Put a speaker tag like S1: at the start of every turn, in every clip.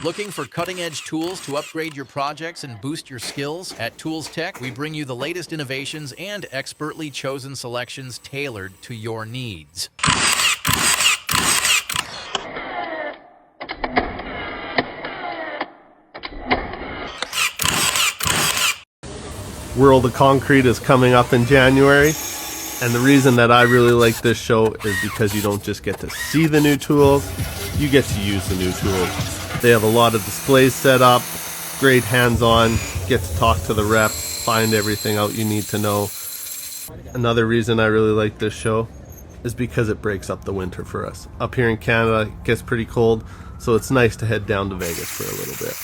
S1: Looking for cutting-edge tools to upgrade your projects and boost your skills? At Tools Tech, we bring you the latest innovations and expertly chosen selections tailored to your needs.
S2: World of Concrete is coming up in January, and the reason that I really like this show is because you don't just get to see the new tools, you get to use the new tools. They have a lot of displays set up, great hands-on, get to talk to the rep, find everything out you need to know. Another reason I really like this show is because it breaks up the winter for us. Up here in Canada, it gets pretty cold, so it's nice to head down to Vegas for a little bit.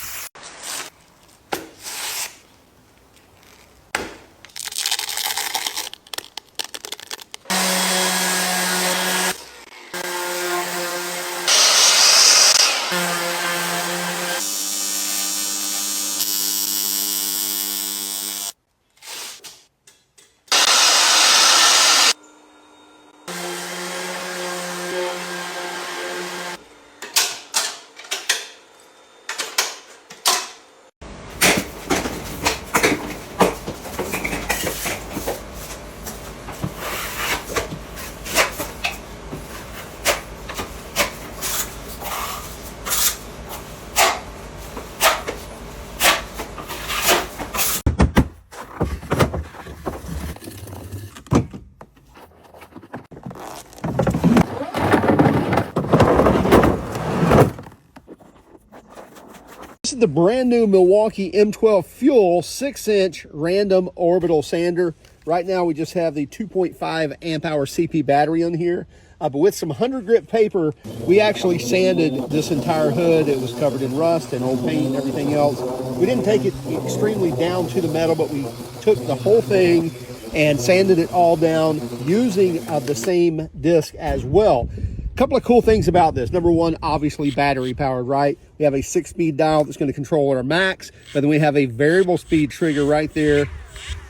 S3: This is the brand new Milwaukee M12 Fuel 6-inch random orbital sander. Right now we just have the 2.5 amp hour CP battery on here. But with some 100 grit paper, we actually sanded this entire hood. It was covered in rust and old paint and everything else. We didn't take it extremely down to the metal, but we took the whole thing and sanded it all down using the same disc as well. Couple of cool things about this. Number one, obviously battery powered, right? We have a 6-speed dial that's going to control our max, but then we have a variable speed trigger right there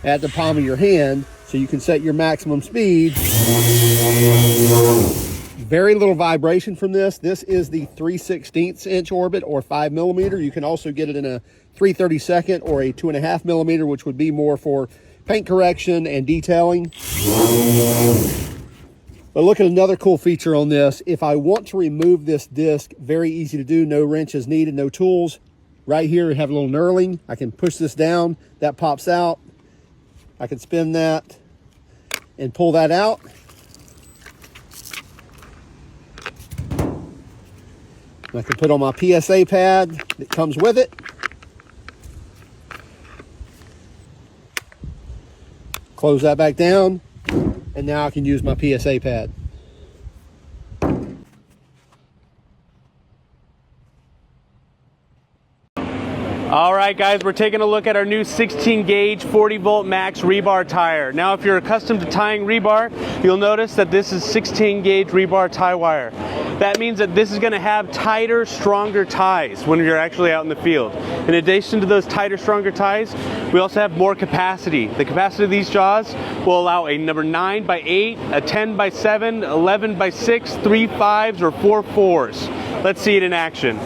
S3: at the palm of your hand, so you can set your maximum speed. Very little vibration from this. This is the 3/16 inch orbit or 5 millimeter. You can also get it in a 3/32 or a 2.5 millimeter, which would be more for paint correction and detailing. But look at another cool feature on this. If I want to remove this disc, very easy to do, no wrenches needed, no tools. Right here, we have a little knurling. I can push this down, that pops out. I can spin that and pull that out. And I can put on my PSA pad that comes with it. Close that back down. And now I can use my PSA pad.
S4: All right, guys, we're taking a look at our new 16 gauge 40 volt max rebar tire. Now, if you're accustomed to tying rebar, you'll notice that this is 16 gauge rebar tie wire. That means that this is going to have tighter, stronger ties when you're actually out in the field. In addition to those tighter, stronger ties, we also have more capacity. The capacity of these jaws will allow a number 9x8, a 10x7, 11x6, 3 5s, or 4 4s. Let's see it in action.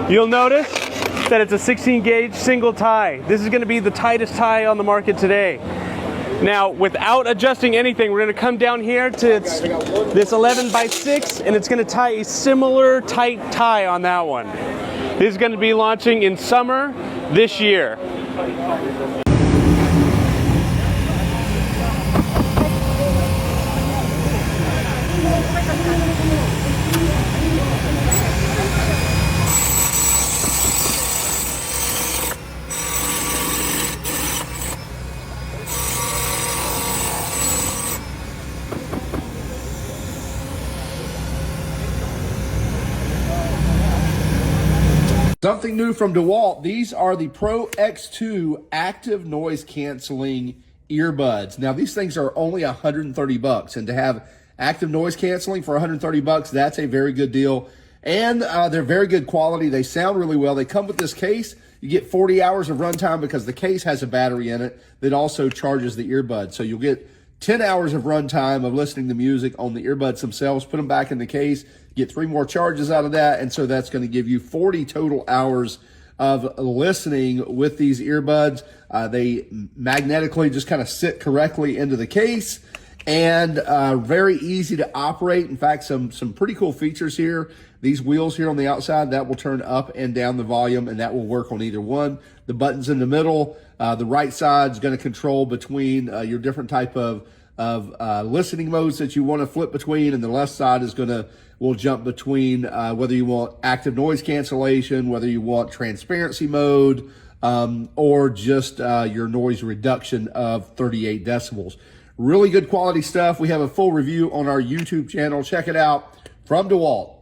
S4: You'll notice that it's a 16 gauge single tie. This is going to be the tightest tie on the market today. Now, without adjusting anything, we're going to come down here to this 11x6, and it's going to tie a similar tight tie on that one. This is going to be launching in summer this year.
S3: Something new from DEWALT. These are the Pro X2 active noise canceling earbuds. Now these things are only 130 bucks, and to have active noise canceling for 130 bucks, that's a very good deal. And they're very good quality. They sound really well. They come with this case. You get 40 hours of runtime because the case has a battery in it that also charges the earbud. So you'll get 10 hours of runtime of listening to music on the earbuds themselves. Put them back in the case, get 3 more charges out of that, and so that's going to give you 40 total hours of listening with these earbuds. They magnetically just kind of sit correctly into the case, and very easy to operate. In fact, some pretty cool features here. These wheels here on the outside, that will turn up and down the volume, and that will work on either one. The buttons in the middle, the right side is going to control between your different type of listening modes that you want to flip between, and the left side is will jump between whether you want active noise cancellation, whether you want transparency mode, or just your noise reduction of 38 decibels. Really good quality stuff. We have a full review on our YouTube channel. Check it out. From DEWALT.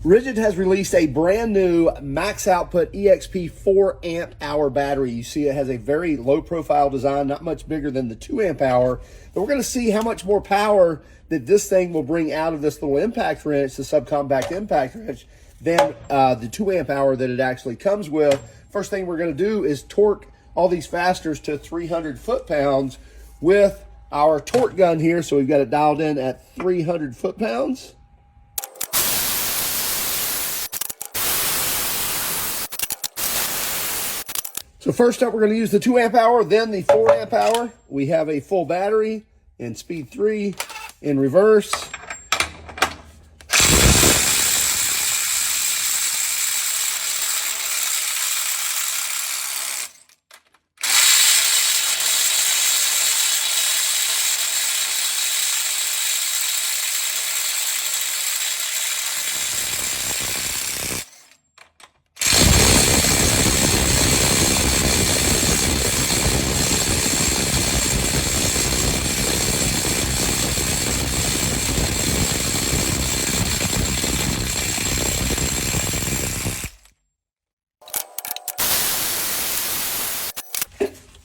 S3: RIDGID has released a brand new max output EXP 4 amp hour battery. You see it has a very low profile design, not much bigger than the 2 amp hour. But we're going to see how much more power that this thing will bring out of this little impact wrench, the subcompact impact wrench, than the 2 amp hour that it actually comes with. First thing we're going to do is torque all these fasters to 300 foot-pounds with our torque gun here. So we've got it dialed in at 300 foot-pounds. So first up, we're going to use the 2 amp hour, then the 4 amp hour. We have a full battery in speed 3 in reverse.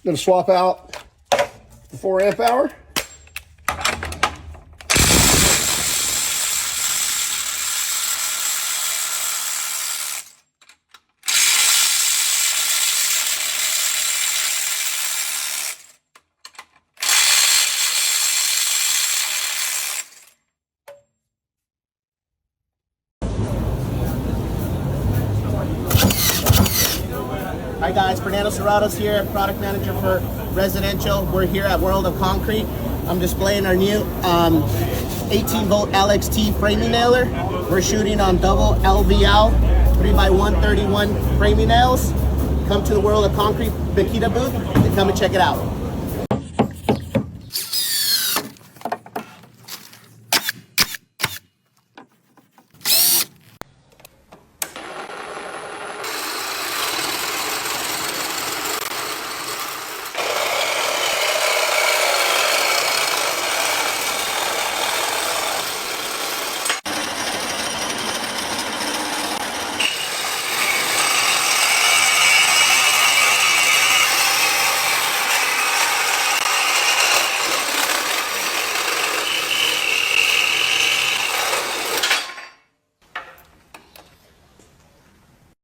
S3: Going to swap out the 4 amp hour.
S5: Hi guys, Fernando Serratos here, product manager for residential. We're here at World of Concrete. I'm displaying our new 18-volt LXT framing nailer. We're shooting on double LVL 3x131 framing nails. Come to the World of Concrete Makita booth and come and check it out.